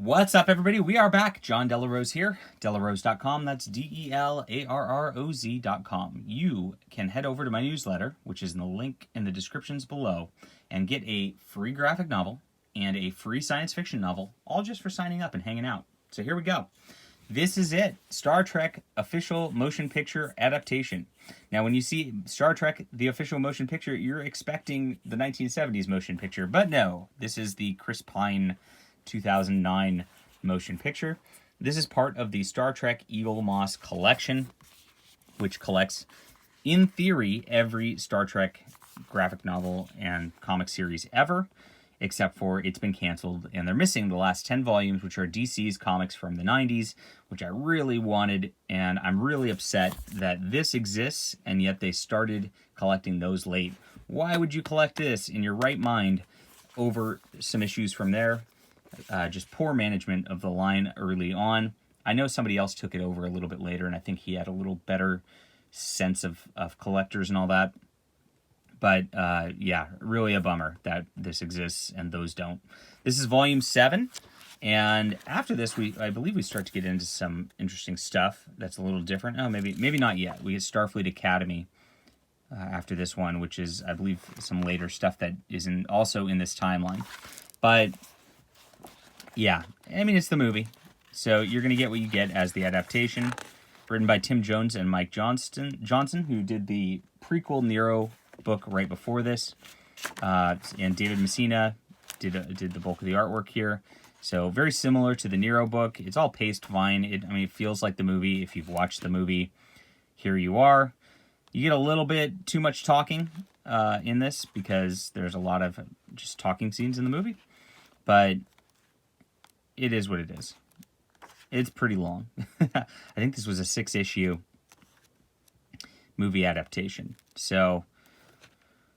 What's up, everybody? We are back. John Delarose here. Delarose.com. That's DELARROZ.com. You can head over to my newsletter, which is in the link in the descriptions below, and get a free graphic novel and a free science fiction novel, all just for signing up and hanging out. So here we go. This is it. Star Trek official motion picture adaptation. Now, when you see Star Trek, the official motion picture, you're expecting the 1970s motion picture. But no, this is the Chris Pine 2009 motion picture. This is part of the Star Trek Eagle Moss collection, which collects, in theory, every Star Trek graphic novel and comic series ever, except for it's been canceled, and they're missing the last 10 volumes, which are DC's comics from the 90s, which I really wanted, and I'm really upset that this exists, and yet they started collecting those late. Why would you collect this in your right mind over some issues from there? Just poor management of the line early on. I know somebody else took it over a little bit later, and I think he had a little better sense of collectors and all that. But yeah, really a bummer that this exists and those don't. This is volume 7, and after this, I believe we start to get into some interesting stuff that's a little different. Oh, maybe not yet. We get Starfleet Academy after this one, which is, I believe, some later stuff that is also in this timeline. But yeah, I mean, it's the movie, so you're going to get what you get as the adaptation, written by Tim Jones and Mike Johnson, who did the prequel Nero book right before this, and David Messina did the bulk of the artwork here. So very similar to the Nero book. It's all paced fine. It feels like the movie. If you've watched the movie, here you are. You get a little bit too much talking in this because there's a lot of just talking scenes in the movie, but it is what it is. It's pretty long. I think this was a 6-issue movie adaptation. So,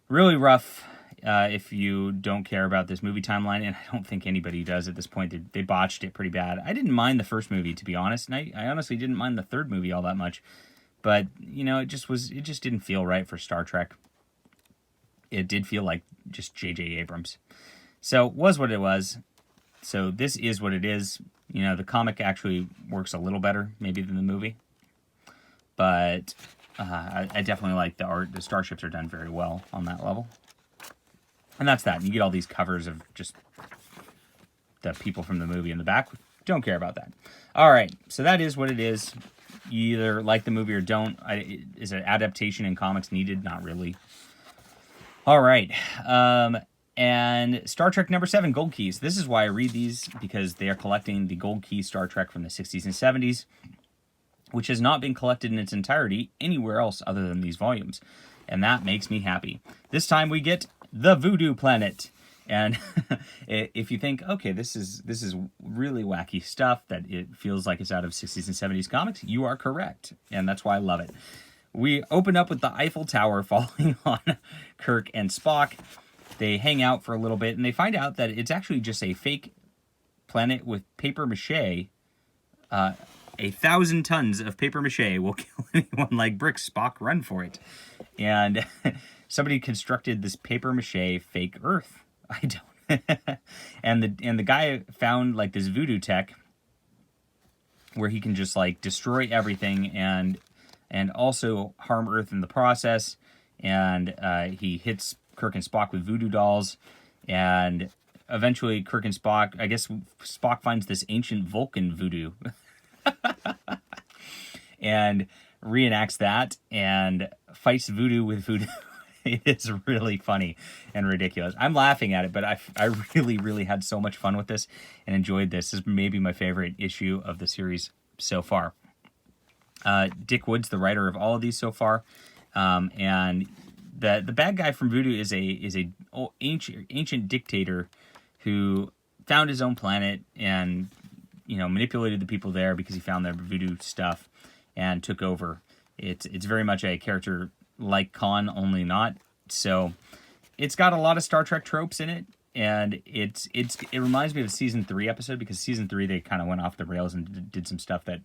really rough if you don't care about this movie timeline, and I don't think anybody does at this point. They botched it pretty bad. I didn't mind the first movie, to be honest, and I honestly didn't mind the third movie all that much. But, it just didn't feel right for Star Trek. It did feel like just J.J. Abrams. So, it was what it was. So this is what it is. The comic actually works a little better, maybe, than the movie. But I definitely like the art. The starships are done very well on that level. And that's that. You get all these covers of just the people from the movie in the back. Don't care about that. All right, so that is what it is. You either like the movie or don't. Is an adaptation in comics needed? Not really. All right. And Star Trek number 7, Gold Keys. This is why I read these, because they are collecting the Gold Key Star Trek from the 60s and 70s, which has not been collected in its entirety anywhere else other than these volumes. And that makes me happy. This time we get the Voodoo Planet. And if you think, okay, this is really wacky stuff, that it feels like it's out of 60s and 70s comics, you are correct. And that's why I love it. We open up with the Eiffel Tower falling on Kirk and Spock. They hang out for a little bit, and they find out that it's actually just a fake planet with paper mache. 1,000 tons of paper mache will kill anyone like bricks. Spock, run for it. And somebody constructed this paper mache fake Earth. I don't. and the guy found like this voodoo tech where he can just like destroy everything and also harm Earth in the process. And he hits Kirk and Spock with voodoo dolls, and eventually Kirk and Spock, I guess Spock finds this ancient Vulcan voodoo and reenacts that and fights voodoo with voodoo. It is really funny and ridiculous. I'm laughing at it, but I really, really had so much fun with this and enjoyed this. This is maybe my favorite issue of the series so far. Dick Wood's the writer of all of these so far, and the bad guy from Voodoo is a ancient dictator who found his own planet and manipulated the people there because he found their voodoo stuff and took over. It's very much a character like Khan, only not. So it's got a lot of Star Trek tropes in it, and it reminds me of a season 3 episode, because season 3 they kind of went off the rails and did some stuff that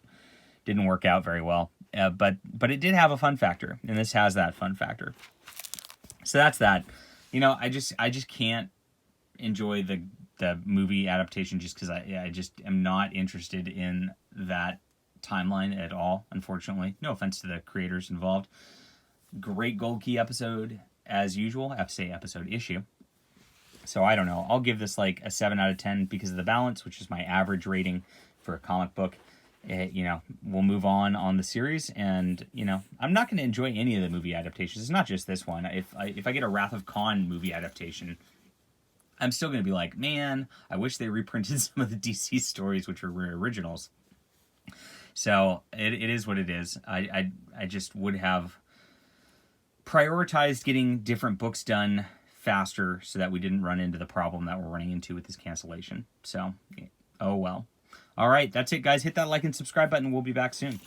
didn't work out very well. But it did have a fun factor, and this has that fun factor. So that's that. I just can't enjoy the the movie adaptation just because I just am not interested in that timeline at all, unfortunately. No offense to the creators involved. Great Gold Key episode, as usual. I have to say episode issue. So I don't know. I'll give this like a 7 out of 10 because of the balance, which is my average rating for a comic book. We'll move on the series, and I'm not going to enjoy any of the movie adaptations. It's not just this one. If I get a Wrath of Khan movie adaptation, I'm still going to be like, man, I wish they reprinted some of the DC stories, which were originals. So it is what it is. I just would have prioritized getting different books done faster so that we didn't run into the problem that we're running into with this cancellation. So, oh well. All right, that's it, guys. Hit that like and subscribe button. We'll be back soon.